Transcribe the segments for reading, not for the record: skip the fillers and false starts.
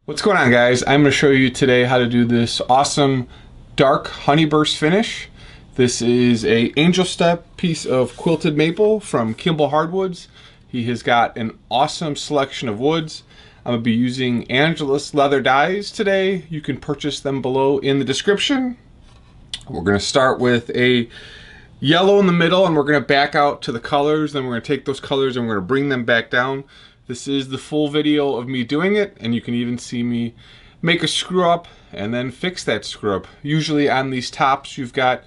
What's going on, guys? I'm going to show you today how to do this awesome dark honeyburst finish. This is a angel step piece of quilted maple from Kimball Hardwoods. He has got an awesome selection of woods. I'm going to be using Angelus leather dyes today. You can purchase them below in the description. We're going to start with a yellow in the middle, and we're going to back out to the colors. Then we're going to take those colors and we're going to bring them back down. This is the full video of me doing it, and you can even see me make a screw up and then fix that screw up. Usually on these tops you've got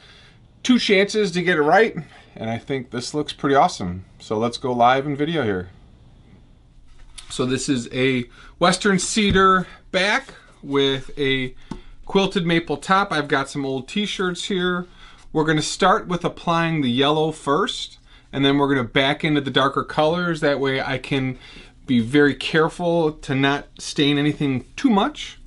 2 chances to get it right, and I think this looks pretty awesome. So let's go live in video here. So this is a Western cedar back with a quilted maple top. I've got some old t-shirts here. We're going to start with applying the yellow first, and then we're going to back into the darker colors. That way I can be very careful to not stain anything too much.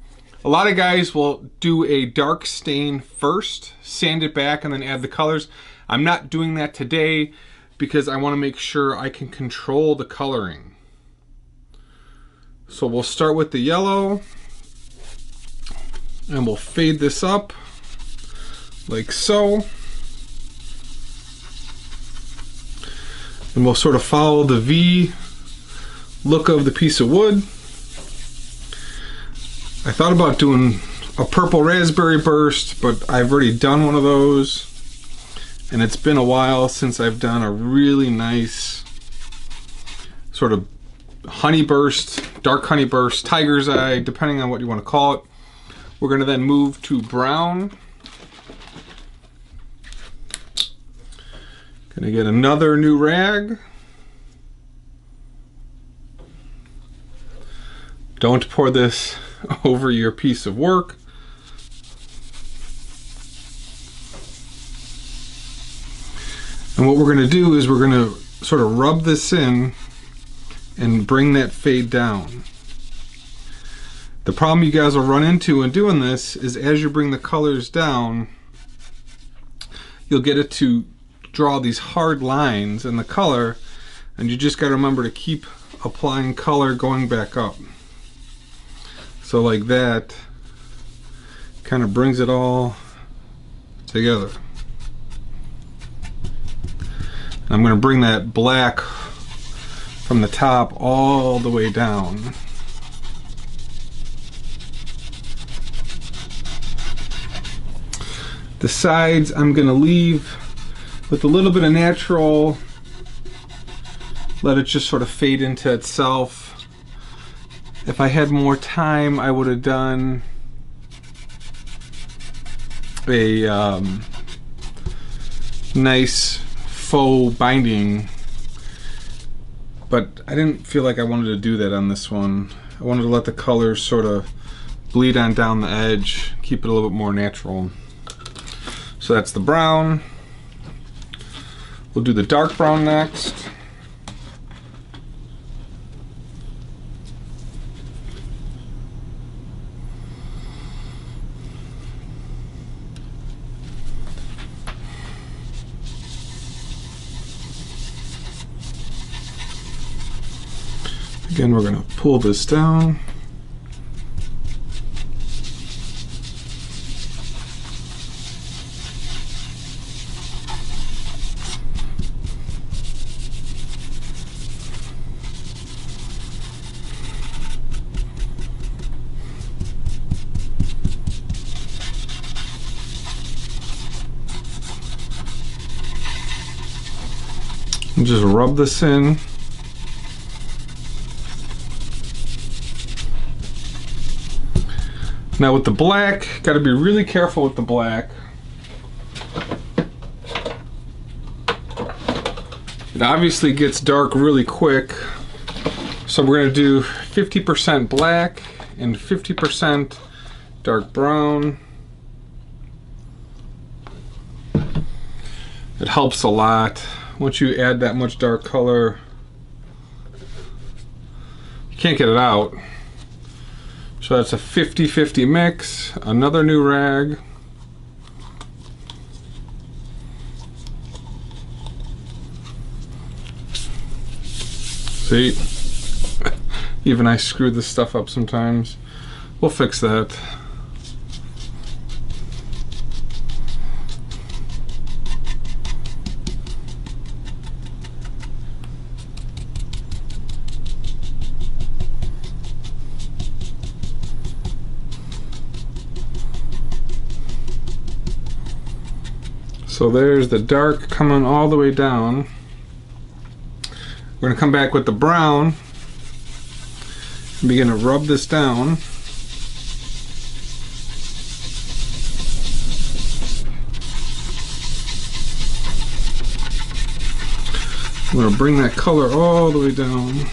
A lot of guys will do a dark stain first, sand it back, and then add the colors. I'm not doing that today because I want to make sure I can control the coloring. So we'll start with the yellow, and we'll fade this up like so. And we'll sort of follow the V look of the piece of wood. I thought about doing a purple raspberry burst, but I've already done one of those, and it's been a while since I've done a really nice sort of honey burst, dark honey burst, tiger's eye, depending on what you want to call it. We're going to then move to brown. Gonna get another new rag. Don't pour this over your piece of work. And what we're going to do is we're going to sort of rub this in and bring that fade down. The problem you guys will run into in doing this is as you bring the colors down, you'll get it to draw these hard lines in the color, and you just got to remember to keep applying color going back up. So like that kind of brings it all together. I'm going to bring that black from the top all the way down. The sides I'm going to leave with a little bit of natural, let it just sort of fade into itself. If I had more time, I would have done a nice faux binding, but I didn't feel like I wanted to do that on this one. I wanted to let the colors sort of bleed on down the edge, keep it a little bit more natural. So that's the brown. We'll do the dark brown next. Again, we're going to pull this down. And just rub this in. Now with the black, got to be really careful with the black. It obviously gets dark really quick, so we're going to do 50% black and 50% dark brown. It helps a lot. Once you add that much dark color, you can't get it out. So that's a 50-50 mix. Another new rag. See? Even I screw this stuff up sometimes. We'll fix that. So there's the dark coming all the way down. We're going to come back with the brown and begin to rub this down. I'm going to bring that color all the way down.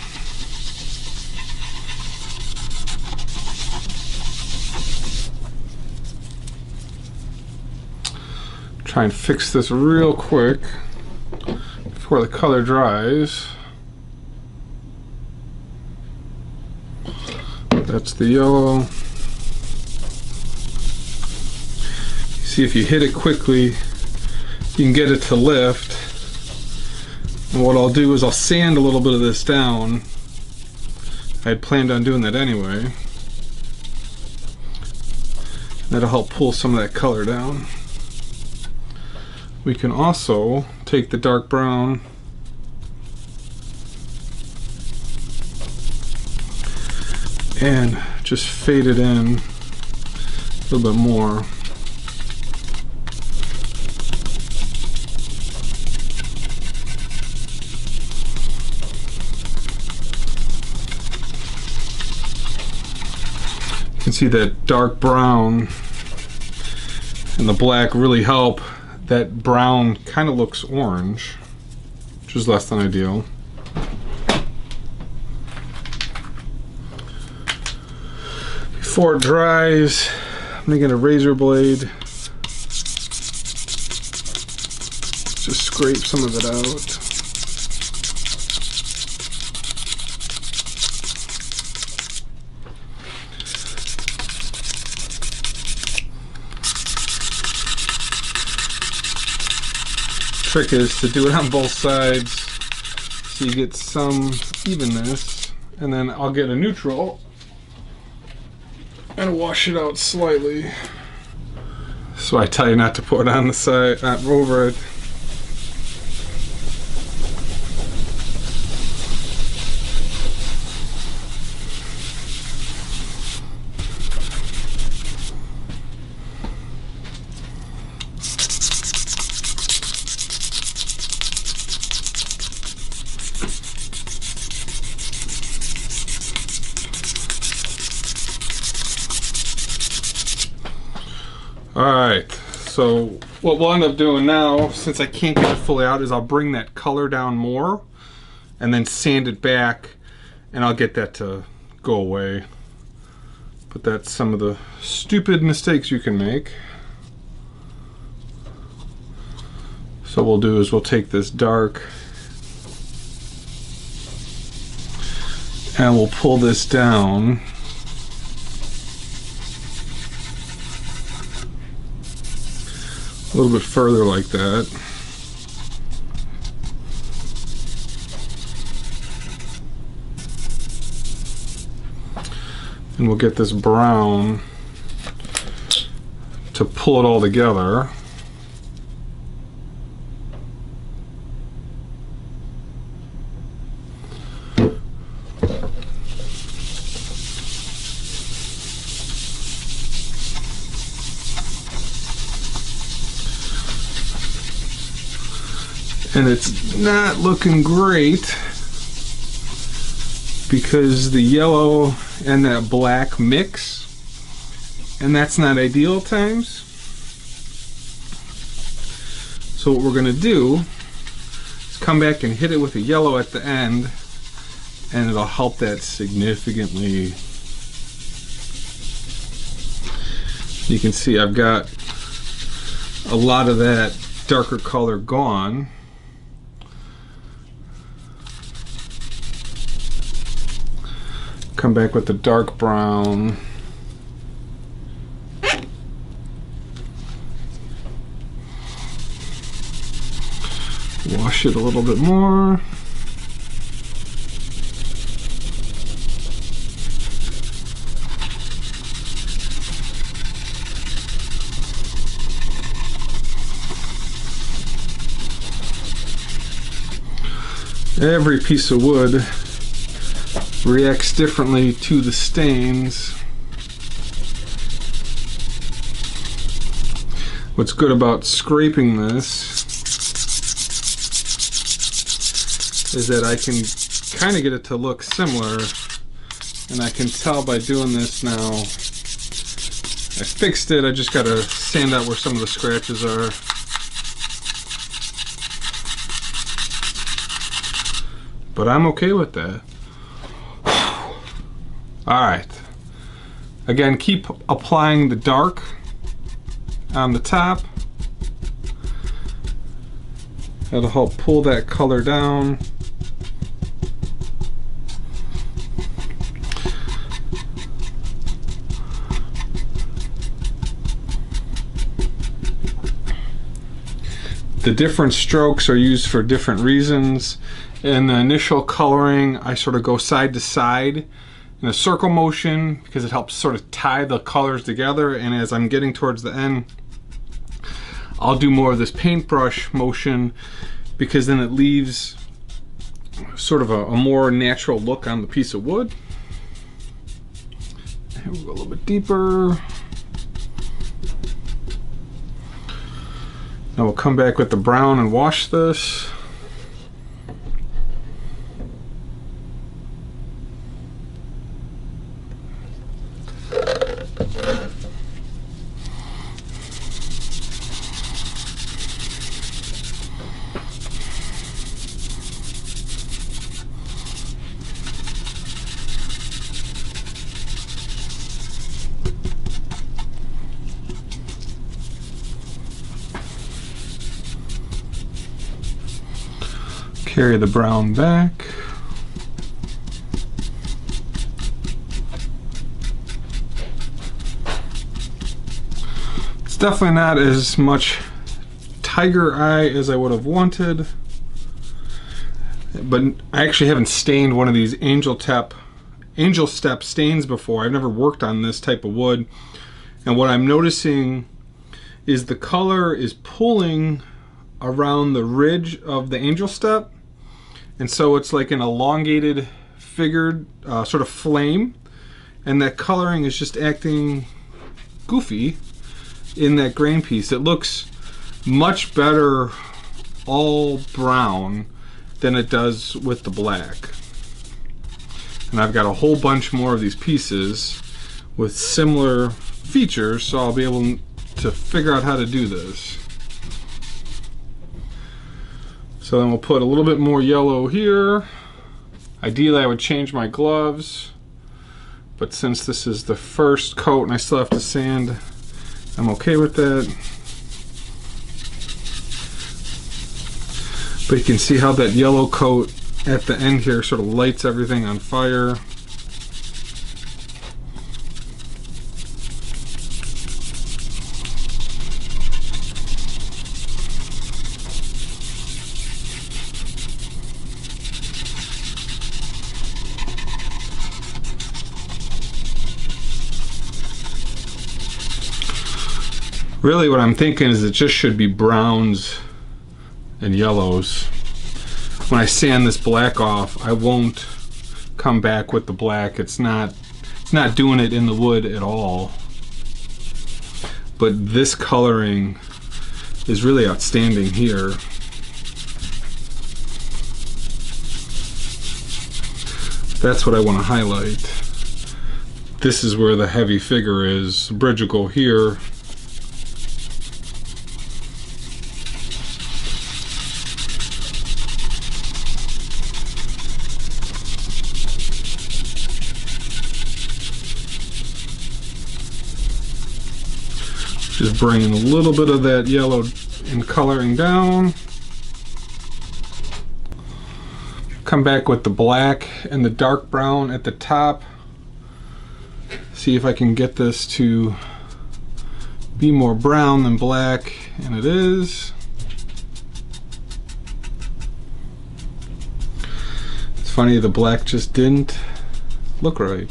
Try and fix this real quick before the color dries. That's the yellow. See, if you hit it quickly, you can get it to lift. And what I'll do is I'll sand a little bit of this down. I had planned on doing that anyway. That'll help pull some of that color down. We can also take the dark brown and just fade it in a little bit more. You can see that dark brown and the black really help. That brown kind of looks orange, which is less than ideal. Before it dries, I'm going to get a razor blade. Just scrape some of it out. Trick is to do it on both sides so you get some evenness, and then I'll get a neutral and wash it out slightly. So I tell you not to put it on the side, not over it. Alright, so what we'll end up doing now, since I can't get it fully out, is I'll bring that color down more and then sand it back, and I'll get that to go away. But that's some of the stupid mistakes you can make. So what we'll do is we'll take this dark and we'll pull this down. A little bit further like that. And we'll get this brown to pull it all together. And it's not looking great because the yellow and that black mix, and that's not ideal at times. So what we're going to do is come back and hit it with the yellow at the end, and it'll help that significantly. You can see I've got a lot of that darker color gone. Come back with the dark brown. Wash it a little bit more. Every piece of wood reacts differently to the stains. What's good about scraping this is that I can kind of get it to look similar, and I can tell by doing this now. I fixed it, I just gotta sand out where some of the scratches are. But I'm okay with that. Alright. Again, keep applying the dark on the top. That'll help pull that color down. The different strokes are used for different reasons. In the initial coloring, I sort of go side to side in a circle motion because it helps sort of tie the colors together, and as I'm getting towards the end, I'll do more of this paintbrush motion because then it leaves sort of a more natural look on the piece of wood. Here we go a little bit deeper. Now we'll come back with the brown and wash this. Carry the brown back. It's definitely not as much tiger eye as I would have wanted, but I actually haven't stained one of these angel step stains before. I've never worked on this type of wood, and what I'm noticing is the color is pulling around the ridge of the angel step. And so it's like an elongated, figured sort of flame, and that coloring is just acting goofy in that grain piece. It looks much better all brown than it does with the black. And I've got a whole bunch more of these pieces with similar features, so I'll be able to figure out how to do this. So then we'll put a little bit more yellow here. Ideally I would change my gloves, but since this is the first coat and I still have to sand, I'm okay with that. But you can see how that yellow coat at the end here sort of lights everything on fire. Really what I'm thinking is it just should be browns and yellows. When I sand this black off, I won't come back with the black. It's not doing it in the wood at all. But this coloring is really outstanding here. That's what I want to highlight. This is where the heavy figure is. The bridge will go here. Just bringing a little bit of that yellow and coloring down. Come back with the black and the dark brown at the top. See if I can get this to be more brown than black, and it is. It's funny, the black just didn't look right.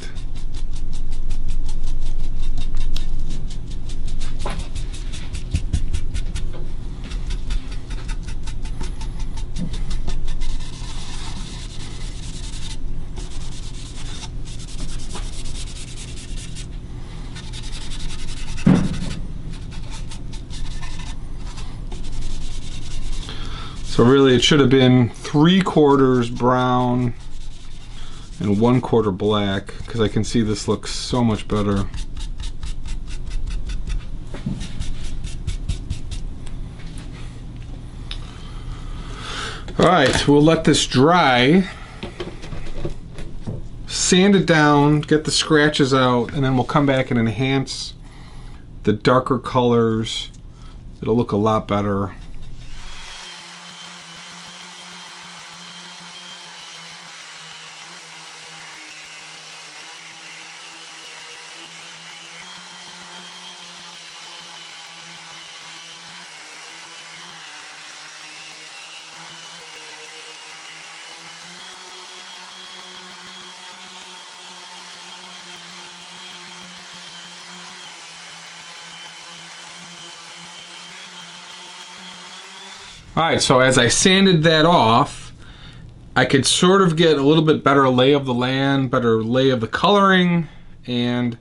So really it should have been 3/4 brown and 1/4 black, because I can see this looks so much better. Alright, we'll let this dry, sand it down, get the scratches out, and then we'll come back and enhance the darker colors. It'll look a lot better. Alright, so as I sanded that off, I could sort of get a little bit better lay of the land, better lay of the coloring, and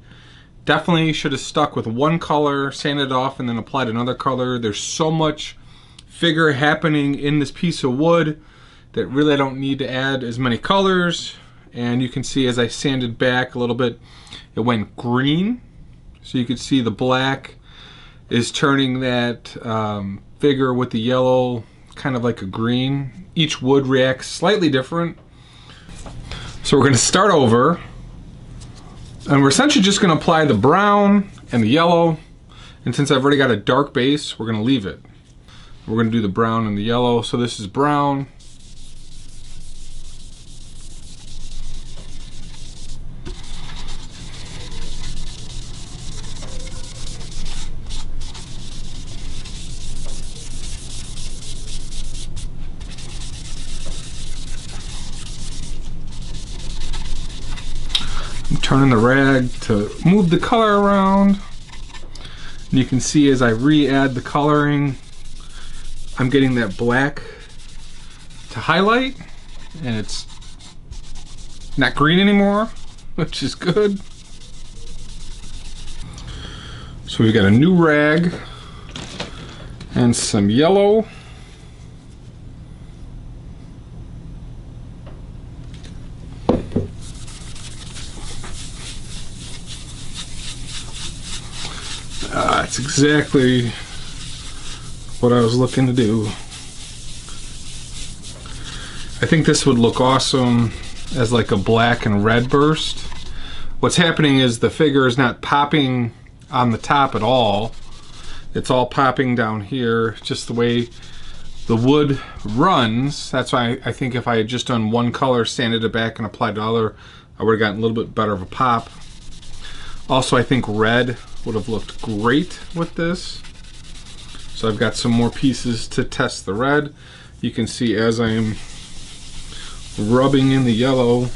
definitely should have stuck with one color, sanded it off, and then applied another color. There's so much figure happening in this piece of wood that really I don't need to add as many colors. And you can see as I sanded back a little bit, it went green. So you can see the black is turning that figure with the yellow kind of like a green. Each wood reacts slightly different. So we're going to start over, and we're essentially just going to apply the brown and the yellow, and since I've already got a dark base, we're going to leave it. We're going to do the brown and the yellow. So this is brown, I'm turning the rag to move the color around. And you can see as I re-add the coloring, I'm getting that black to highlight, and it's not green anymore, which is good. So we've got a new rag and some yellow. That's exactly what I was looking to do. I think this would look awesome as like a black and red burst. What's happening is the figure is not popping on the top at all. It's all popping down here, just the way the wood runs. That's why I think if I had just done one color, sanded it back and applied the other, I would have gotten a little bit better of a pop. Also, I think red would have looked great with this. So I've got some more pieces to test the red. You can see as I'm rubbing in the yellow,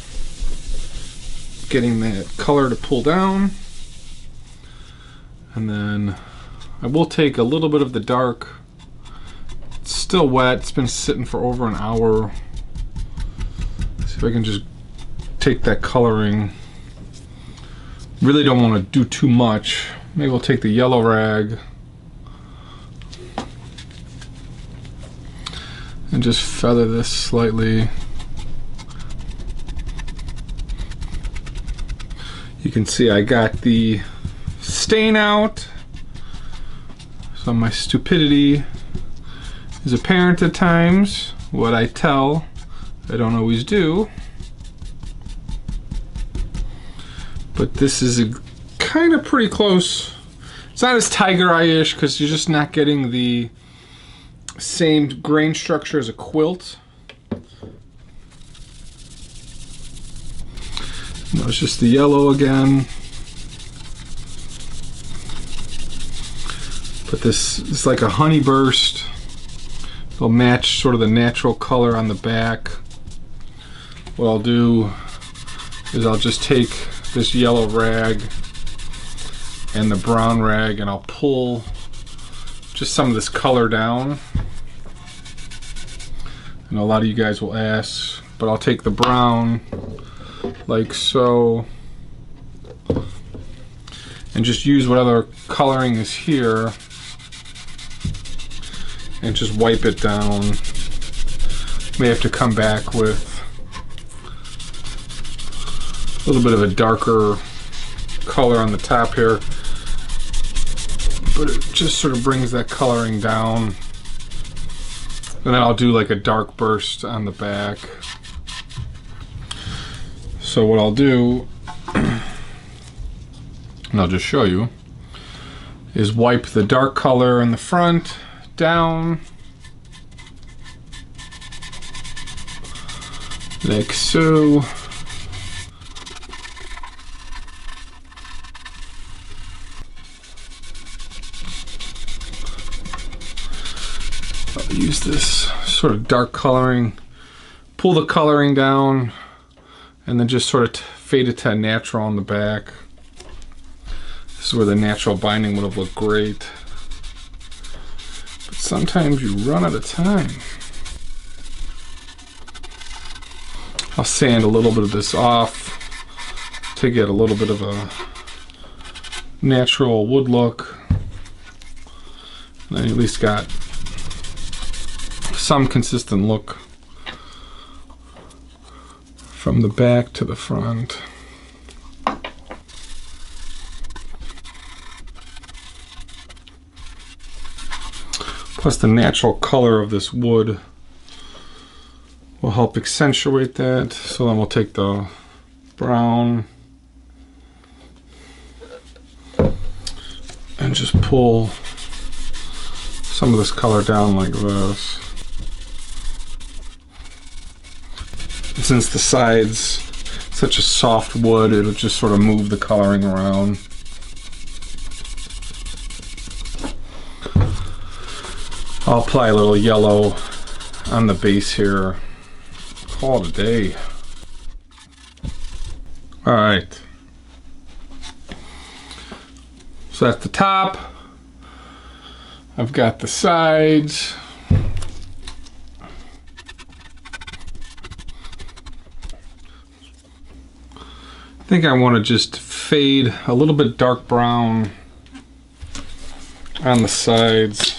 getting that color to pull down. And then I will take a little bit of the dark. It's still wet, it's been sitting for over an hour. See if I can just take that coloring. Really don't want to do too much. Maybe we'll take the yellow rag and just feather this slightly. You can see I got the stain out, so my stupidity is apparent at times. What I tell, I don't always do. But this is kind of pretty close. It's not as tiger eye-ish because you're just not getting the same grain structure as a quilt. No, it's just the yellow again. But this is like a honey burst. It'll match sort of the natural color on the back. What I'll do is I'll just take this yellow rag and the brown rag and I'll pull just some of this color down. And a lot of you guys will ask, but I'll take the brown like so and just use whatever coloring is here and just wipe it down. May have to come back with a little bit of a darker color on the top here, but it just sort of brings that coloring down. And then I'll do like a dark burst on the back. So what I'll do, and I'll just show you, is wipe the dark color in the front down, like so. I'll use this sort of dark coloring, pull the coloring down, and then just sort of fade it to natural on the back. This is where the natural binding would have looked great. But sometimes you run out of time. I'll sand a little bit of this off to get a little bit of a natural wood look. And then you at least got some consistent look from the back to the front. Plus the natural color of this wood will help accentuate that. So then we'll take the brown and just pull some of this color down like this. And since the side's such a soft wood, it'll just sort of move the coloring around. I'll apply a little yellow on the base here. Call it a day. All right. So that's the top. I've got the sides. I think I want to just fade a little bit dark brown on the sides.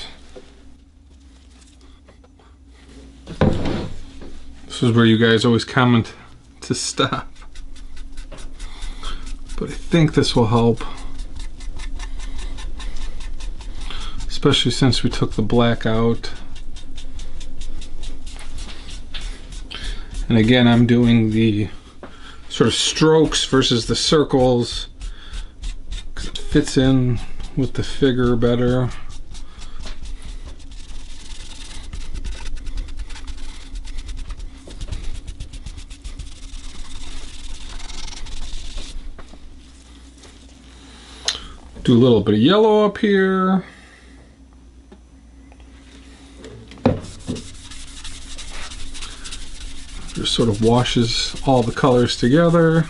This is where you guys always comment to stop. But I think this will help. Especially since we took the black out. And again, I'm doing the sort of strokes versus the circles because it fits in with the figure better. Do a little bit of yellow up here. Just sort of washes all the colors together.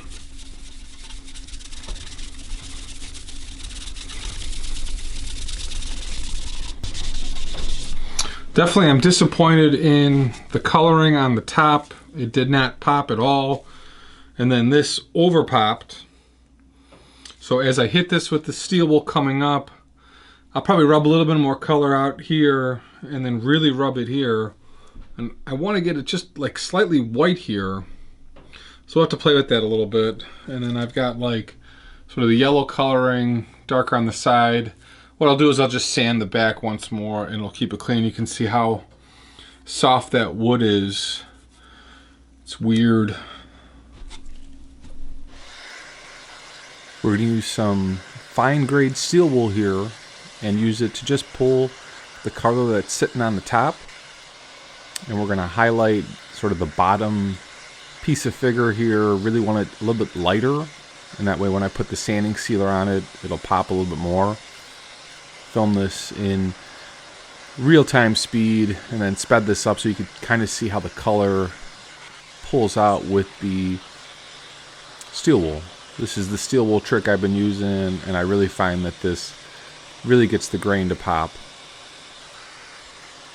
Definitely I'm disappointed in the coloring on the top. It did not pop at all. And then this over popped. So as I hit this with the steel wool coming up, I'll probably rub a little bit more color out here and then really rub it here. And I want to get it just like slightly white here. So we'll have to play with that a little bit. And then I've got like sort of the yellow coloring, darker on the side. What I'll do is I'll just sand the back once more and it'll keep it clean. You can see how soft that wood is. It's weird. We're going to use some fine grade steel wool here and use it to just pull the color that's sitting on the top. And we're going to highlight sort of the bottom piece of figure here. Really want it a little bit lighter. And that way when I put the sanding sealer on it, it'll pop a little bit more. Film this in real-time speed and then sped this up so you can kind of see how the color pulls out with the steel wool. This is the steel wool trick I've been using, and I really find that this really gets the grain to pop.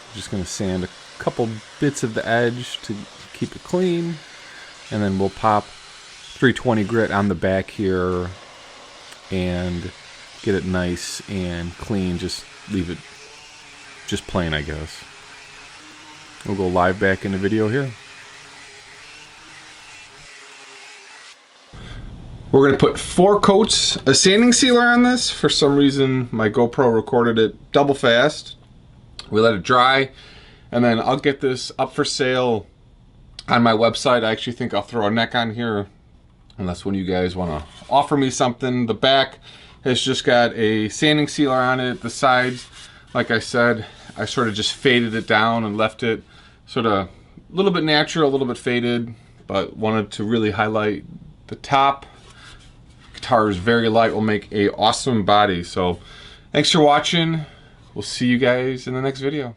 I'm just going to sand a couple bits of the edge to keep it clean, and then we'll pop 320 grit on the back here and get it nice and clean. Just leave it just plain, I guess. We'll go live back in the video here. We're going to put 4 coats of sanding sealer on this. For some reason, my GoPro recorded it double fast. We let it dry, and then I'll get this up for sale on my website. I actually think I'll throw a neck on here, unless one of you guys want to offer me something. The back has just got a sanding sealer on it. The sides, like I said, I sort of just faded it down and left it sort of a little bit natural, a little bit faded, but wanted to really highlight the top. Guitar is very light, will make a awesome body. So thanks for watching. We'll see you guys in the next video.